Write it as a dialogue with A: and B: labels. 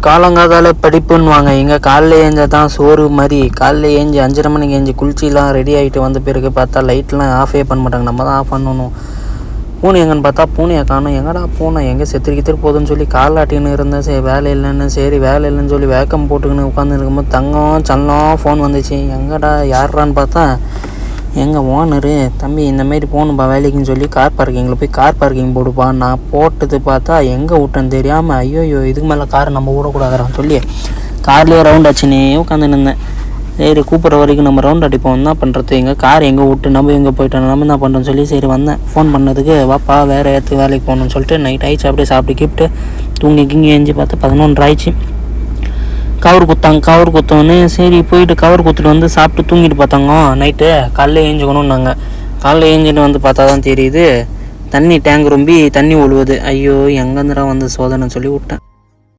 A: காலங்காதால படிப்புன்னுவாங்க. எங்கே காலைல ஏஞ்சா தான் சோறு மாதிரி. காலைல ஏஞ்சி 5:30 மணிக்கு ஏஞ்சி குளிச்சிலாம் ரெடி ஆகிட்டு வந்த பிறகு பார்த்தா லைட்லாம் ஆஃபே பண்ண மாட்டாங்க. நம்ம தான் ஆஃப் பண்ணணும். பூனை எங்கன்னு பார்த்தா பூனையை காணும். எங்கடா பூனை எங்கே செத்துரு போகுதுன்னு சொல்லி காலாட்டின்னு இருந்தேன். சரி வேலை இல்லைன்னு சொல்லி வேக்கம் போட்டுக்கின்னு உட்காந்து இருக்கும்போது தங்கம் சல்லம் ஃபோன் வந்துச்சு. எங்கடா யார்றான்னு பார்த்தா எங்கள் ஓனரு, தம்பி இந்தமாரி போகணுப்பா வேலைக்குன்னு சொல்லி கார் பார்க்கிங்கில் போய் கார் பார்க்கிங் போடுப்பா. நான் போட்டது பார்த்தா எங்கே விட்டேன்னு தெரியாமல் ஐயோ இதுக்கு மேலே கார் நம்ம விடக்கூடாதுறான்னு சொல்லி கார்லேயே ரவுண்ட் அடிச்சுனே உட்காந்துன்னு இருந்தேன். சரி கூப்பிட்ற வரைக்கும் நம்ம ரவுண்ட் அடிப்போம், என்ன பண்ணுறது, எங்கள் கார் எங்கே விட்டு நம்ம எங்கே போயிட்டோம், நம்ம என்ன பண்ணுறோன்னு சொல்லி சரி வந்தேன். ஃபோன் பண்ணதுக்கு வாப்பா வேறு இடத்துக்கு வேலைக்கு போகணுன்னு சொல்லிட்டு நைட் ஆகிடுச்சு. அப்படியே சாப்பிட்டு கிப்ட்டு தூங்கி ஏஞ்சி பார்த்தா 11 ஆயிடுச்சு. கவர் குத்தோன்னு சரி போயிட்டு கவர் குத்துட்டு வந்து சாப்பிட்டு தூங்கிட்டு பார்த்தாங்க. நைட்டு காலைல ஏஞ்சிக்கணும்னாங்க. காலைல ஏஞ்சிட்டு வந்து பார்த்தா தான் தெரியுது தண்ணி டேங்க் ரொம்பி தண்ணி ஒழுவுது. ஐயோ எங்கேருந்துடா வந்து சோதனைன்னு சொல்லி விட்டேன்.